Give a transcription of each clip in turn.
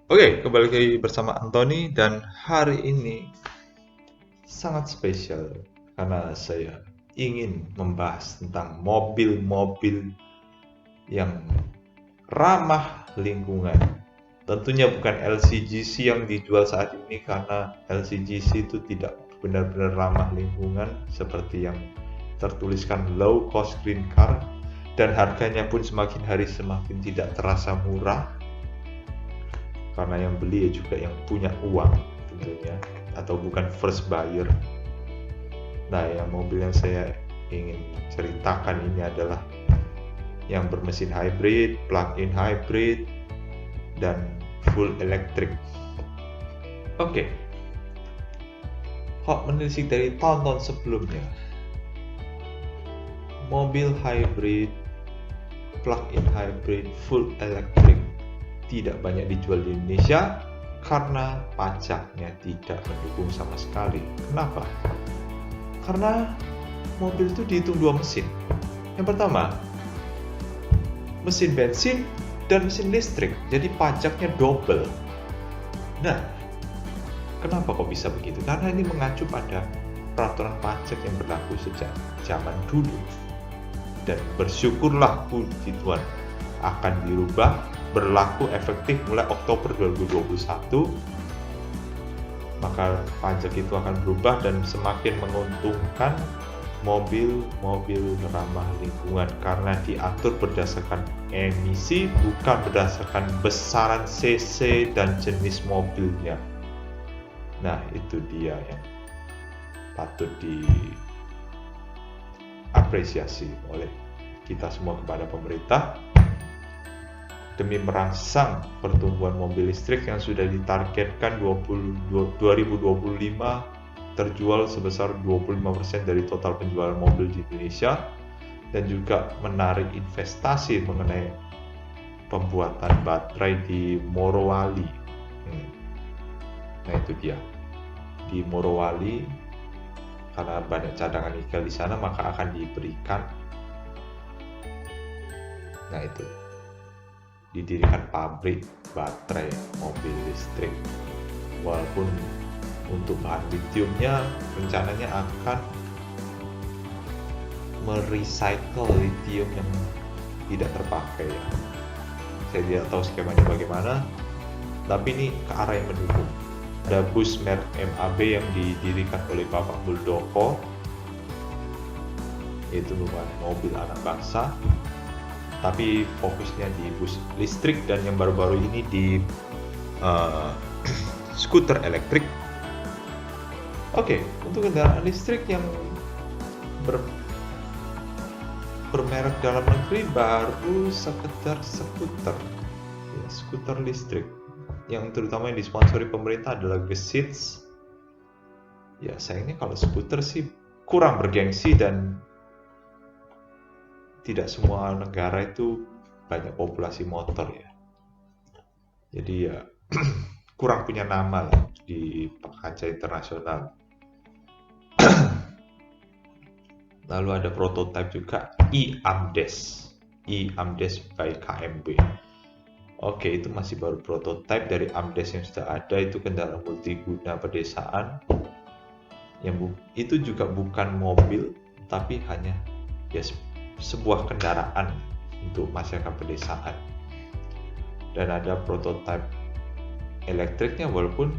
Oke, kembali lagi bersama Anthony dan hari ini sangat spesial karena saya ingin membahas tentang mobil-mobil yang ramah lingkungan. Tentunya bukan LCGC yang dijual saat ini karena LCGC itu tidak benar-benar ramah lingkungan seperti yang tertuliskan low cost green car dan harganya pun semakin hari semakin tidak terasa murah karena yang beli juga yang punya uang tentunya atau bukan first buyer. Nah, yang mobil yang saya ingin ceritakan ini adalah yang bermesin hybrid, plug-in hybrid, dan full electric. Oke, Hot menelisik dari tahun-tahun sebelumnya, mobil hybrid, plug-in hybrid, full electric tidak banyak dijual di Indonesia karena pajaknya tidak mendukung sama sekali. Kenapa? Karena mobil itu dihitung dua mesin. Yang pertama, mesin bensin dan mesin listrik, jadi pajaknya double. Nah, kenapa kok bisa begitu? Karena ini mengacu pada peraturan pajak yang berlaku sejak zaman dulu. Dan bersyukurlah puji Tuhan akan dirubah, berlaku efektif mulai Oktober 2021. Maka pajak itu akan berubah dan semakin menguntungkan mobil-mobil ramah lingkungan karena diatur berdasarkan emisi bukan berdasarkan besaran cc dan jenis mobilnya. Nah, itu dia yang patut diapresiasi oleh kita semua kepada pemerintah demi merangsang pertumbuhan mobil listrik yang sudah ditargetkan 2025 terjual sebesar 25% dari total penjualan mobil di Indonesia, dan juga menarik investasi mengenai pembuatan baterai di Morowali. Nah, itu dia. Di Morowali, karena banyak cadangan nikel di sana, maka akan diberikan, nah itu, didirikan pabrik baterai mobil listrik. Walaupun untuk bahan litiumnya rencananya akan merecycle litium yang tidak terpakai ya. Saya tidak tahu skemanya bagaimana, tapi ini ke arah yang mendukung. Ada bus merek MAB yang didirikan oleh Bapak Muldoko, yaitu mobil anak bangsa, tapi fokusnya di bus listrik, dan yang baru-baru ini di skuter elektrik. Oke, untuk kendaraan listrik yang bermerek dalam negeri baru sekedar skuter, ya, skuter listrik yang terutama yang disponsori pemerintah adalah Gesits. Ya, sayangnya kalau skuter sih kurang bergengsi dan tidak semua negara itu banyak populasi motor ya. Jadi ya kurang punya nama lah di kancah internasional. Lalu ada prototipe juga e-Amdes by KMB. Oke, itu masih baru prototipe dari Amdes yang sudah ada, itu kendaraan multiguna pedesaan. Yang itu juga bukan mobil, tapi hanya ya sebuah kendaraan untuk masyarakat pedesaan. Dan ada prototipe elektriknya, walaupun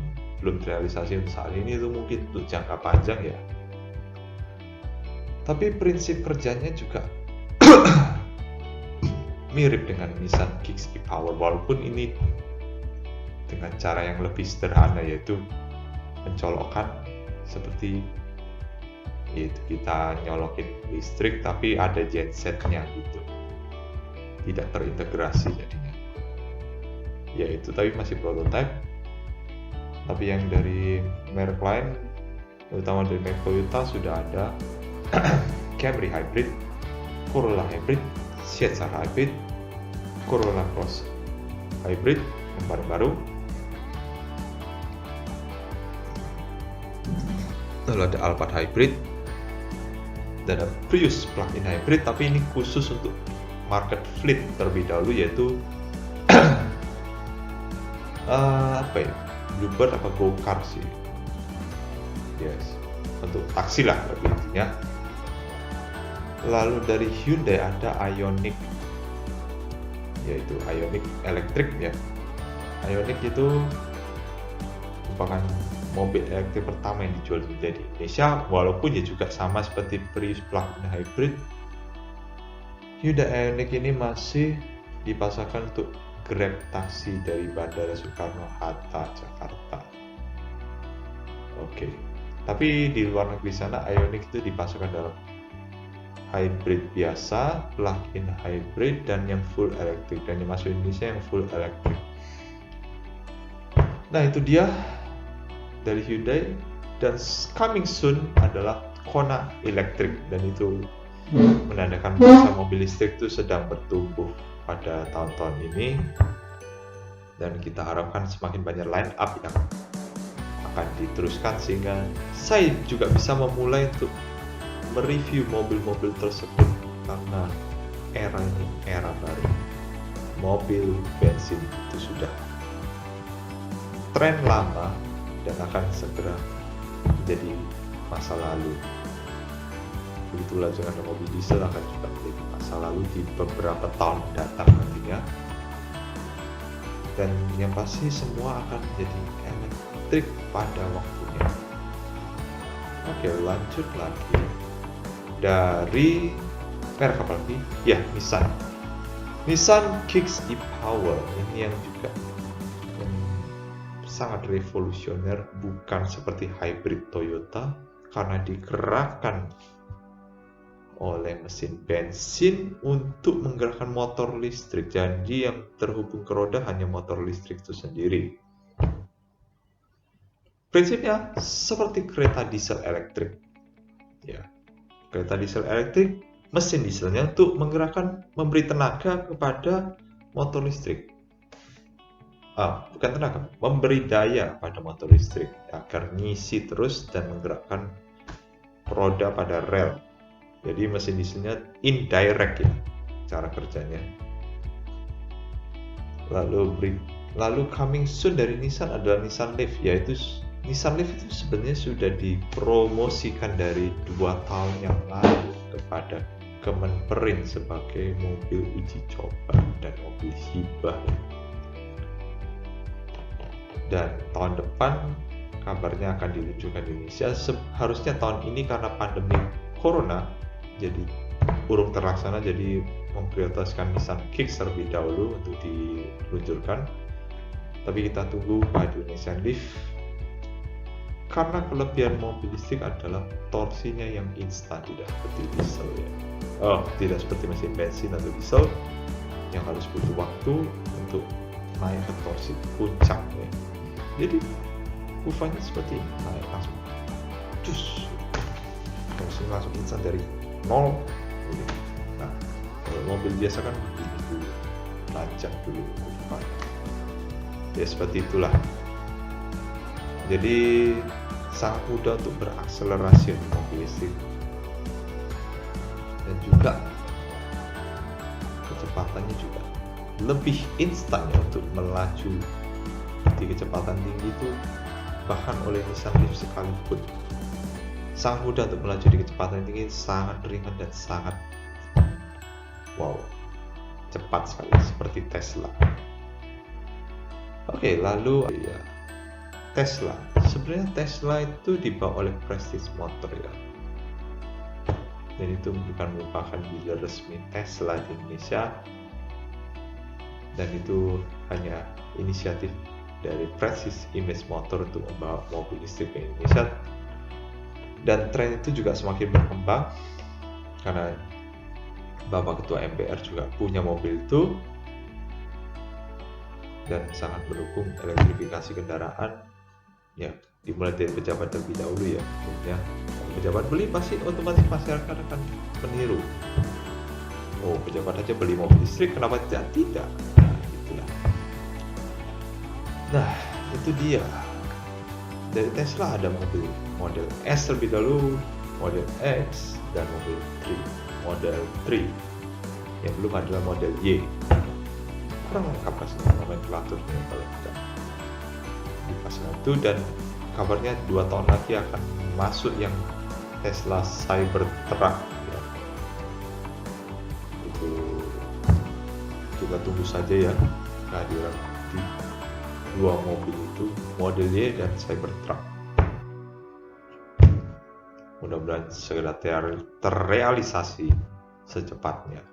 belum terrealisasi untuk saat ini, itu mungkin untuk jangka panjang ya. Tapi prinsip kerjanya juga mirip dengan Nissan Kicks e-Power, walaupun ini dengan cara yang lebih sederhana, yaitu mencolokkan seperti yaitu kita nyolokin listrik tapi ada gensetnya gitu, tidak terintegrasi jadinya. Ya itu, tapi masih prototipe. Tapi yang dari merek lain, terutama dari merek Toyota, sudah ada Camry Hybrid, Corolla Hybrid, Sienna Hybrid, Corolla Cross Hybrid yang baru-baru. Lalu ada Alphard Hybrid dan ada Prius plug-in hybrid, tapi ini khusus untuk market fleet terlebih dahulu, yaitu apa ya, Bluebird apa Go-Kart sih. Yes, untuk taksi lah lebih intinya. Lalu dari Hyundai ada Ioniq, yaitu Ioniq Electric ya. Ioniq itu merupakan mobil elektrik pertama yang dijual di Indonesia, walaupun ya juga sama seperti Prius plug-in hybrid. Hyundai Ioniq ini masih dipasarkan untuk Grab taksi dari Bandara Soekarno-Hatta, Jakarta. Oke. Tapi di luar negeri sana Ioniq itu dipasarkan dalam hybrid biasa, plug-in hybrid, dan yang full elektrik. Dan yang masuk Indonesia yang full elektrik. Nah itu dia dari Hyundai. Dan coming soon adalah Kona Electric, dan itu menandakan bahwa mobil listrik itu sedang bertumbuh pada tahun-tahun ini, dan kita harapkan semakin banyak line up yang akan diteruskan sehingga saya juga bisa memulai untuk mereview mobil-mobil tersebut, karena era ini era baru. Mobil bensin itu sudah tren lama dan akan segera menjadi masa lalu. Begitulah dengan mobil diesel akan juga menjadi masa lalu di beberapa tahun mendatang nantinya. Dan yang pasti semua akan menjadi elektrik pada waktunya. Oke, lanjut lagi dari merek apa lagi? Ya, Nissan Kicks e-Power ini yang juga sangat revolusioner, bukan seperti hybrid Toyota karena digerakkan oleh mesin bensin untuk menggerakkan motor listrik. Jadi yang terhubung ke roda hanya motor listrik itu sendiri. Prinsipnya seperti kereta diesel elektrik. Ya, kereta diesel elektrik, mesin dieselnya untuk menggerakkan, memberi tenaga kepada motor listrik. Bukan tenaga, memberi daya pada motor listrik agar ngisi terus dan menggerakkan roda pada rel. Jadi mesin dieselnya indirect ya cara kerjanya. Lalu coming soon dari Nissan adalah Nissan Leaf, yaitu Nissan Leaf itu sebenarnya sudah dipromosikan dari 2 tahun yang lalu kepada Kemenperin sebagai mobil uji coba dan mobil hibah. Dan tahun depan kabarnya akan diluncurkan di Indonesia. Seharusnya tahun ini karena pandemi Corona jadi urung terlaksana, jadi memprioritaskan Nissan Kicks terlebih dahulu untuk diluncurkan. Tapi kita tunggu pada Nissan Leaf, karena kelebihan mobil listrik adalah torsinya yang instan, tidak seperti diesel ya. Tidak seperti mesin bensin atau diesel yang harus butuh waktu untuk naik ke torsi puncak ya. Jadi kurvanya seperti ini, naik langsung langsung instan dari 0. Nah, kalau mobil biasa kan begini dulu, lanjut dulu kurva. Ya seperti itulah. Jadi sangat mudah untuk berakselerasi untuk mobil listrik, dan juga kecepatannya juga lebih instan ya untuk melaju di kecepatan tinggi itu, bahkan oleh Nissan Leaf sekalipun sangat mudah untuk melaju di kecepatan tinggi, sangat ringan dan sangat cepat sekali seperti Tesla. Oke, lalu ya Tesla. Sebenarnya Tesla itu dibawa oleh Prestige Motor ya. Dan itu bukan merupakan dealer resmi Tesla di Indonesia. Dan itu hanya inisiatif dari Prestige Image Motor untuk membawa mobil listrik ke Indonesia. Dan tren itu juga semakin berkembang karena Bapak Ketua MPR juga punya mobil itu dan sangat mendukung elektrifikasi kendaraan. Ya, dimulai dari pejabat terlebih dahulu ya. Kemudian pejabat beli, pasti otomatis masyarakat akan meniru. Pejabat aja beli mobil listrik, kenapa tidak? Nah, itulah. Nah, itu dia. Dari Tesla ada model S terlebih dahulu, model X, dan model 3. Yang belum adalah model Y. Kurang lengkap kasih nomenklaturnya kalau tidak. pasangan itu, dan kabarnya 2 tahun lagi akan masuk yang Tesla Cybertruck ya. Itu kita tunggu saja ya kehadiran di 2 mobil itu, Model Y dan Cybertruck. Mudah-mudahan segera terrealisasi secepatnya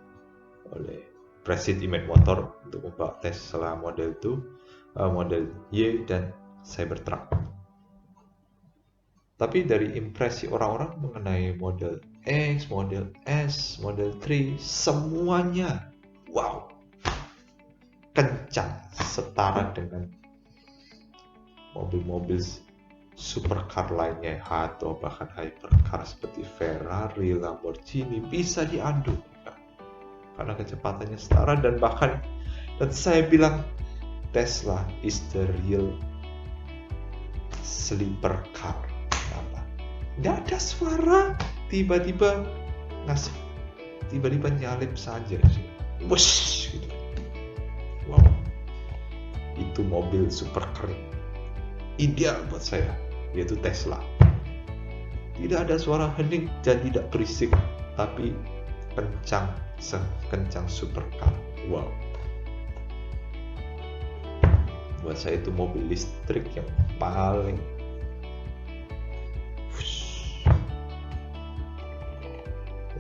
oleh Presiden Iman Motor untuk membawa Tesla Model Y dan Cybertruck. Tapi dari impresi orang-orang mengenai Model X, Model S, Model 3, semuanya wow, kencang, setara dengan mobil-mobil supercar lainnya atau bahkan hypercar seperti Ferrari, Lamborghini bisa diadu karena kecepatannya setara, dan saya bilang Tesla is the real sleeper car. Nggak ada suara, tiba-tiba nyalip saja, wush gitu. Wow, itu mobil supercar ideal buat saya, yaitu Tesla. Tidak ada suara hening dan tidak berisik, tapi kencang supercar. Wow, buat saya itu mobil listrik yang paling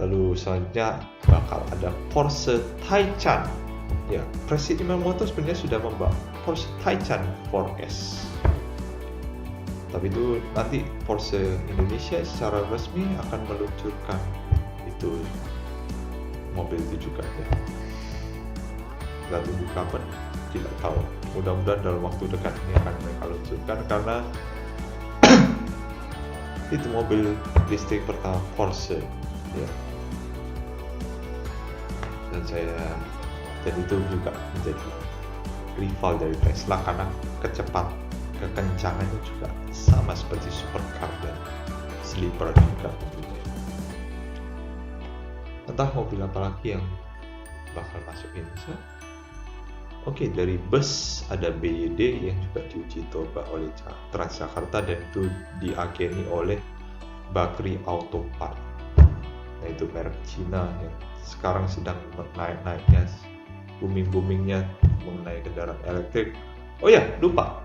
lalu selanjutnya bakal ada Porsche Taycan ya. Presiden Iman Motor sebenarnya sudah membawa Porsche Taycan 4S, tapi itu nanti Porsche Indonesia secara resmi akan meluncurkan itu mobil itu juga ya. Kita tunggu kapan, tidak tahu. Mudah-mudahan dalam waktu dekat ini akan mereka luncurkan, karena itu mobil listrik pertama Porsche ya. Dan itu juga menjadi rival dari Tesla karena kekencangannya juga sama seperti supercar dan sleeper juga tentunya. Entah mobil apa lagi yang bakal masuk Indonesia. Oke, dari bus ada BYD yang juga diuji coba oleh Transjakarta, dan itu diageni oleh Bakri Auto Park. Nah, itu merek Cina yang sekarang sedang naik-naiknya, booming-boomingnya mengenai kendaraan elektrik. Oh ya, lupa,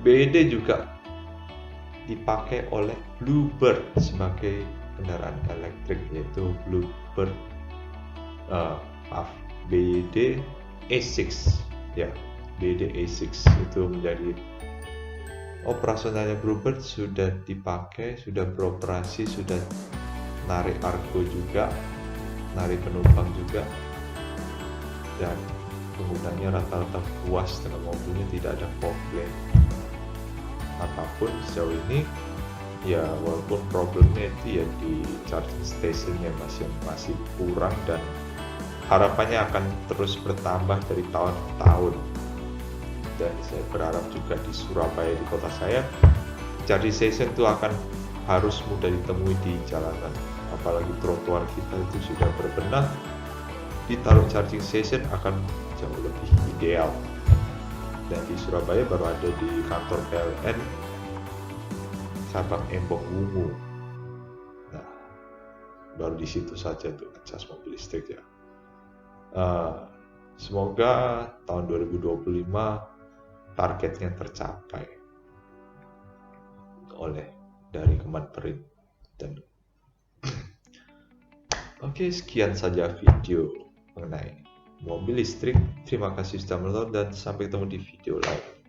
BYD juga dipakai oleh Bluebird sebagai kendaraan elektrik, yaitu BYD A6 ya. BYD A6 itu menjadi operasionalnya Bluebird, sudah dipakai, sudah beroperasi, sudah narik argo juga, narik penumpang juga, dan penggunanya rata-rata puas dengan mobilnya, tidak ada komplain apapun sejauh ini ya. Walaupun problemnya itu ya di charging stationnya masih kurang, dan harapannya akan terus bertambah dari tahun ke tahun. Dan saya berharap juga di Surabaya, di kota saya, charging station itu harus mudah ditemui di jalanan, apalagi trotoar kita itu sudah berbenah. Ditaruh charging station akan jauh lebih ideal. Dan di Surabaya baru ada di kantor PLN cabang Embong Wungu. Nah, baru di situ saja tuh ngecas mobil listrik ya. Semoga tahun 2025 targetnya tercapai oleh dari Kemenperin. Dan oke, sekian saja video mengenai mobil listrik. Terima kasih sudah menonton dan sampai ketemu di video lain.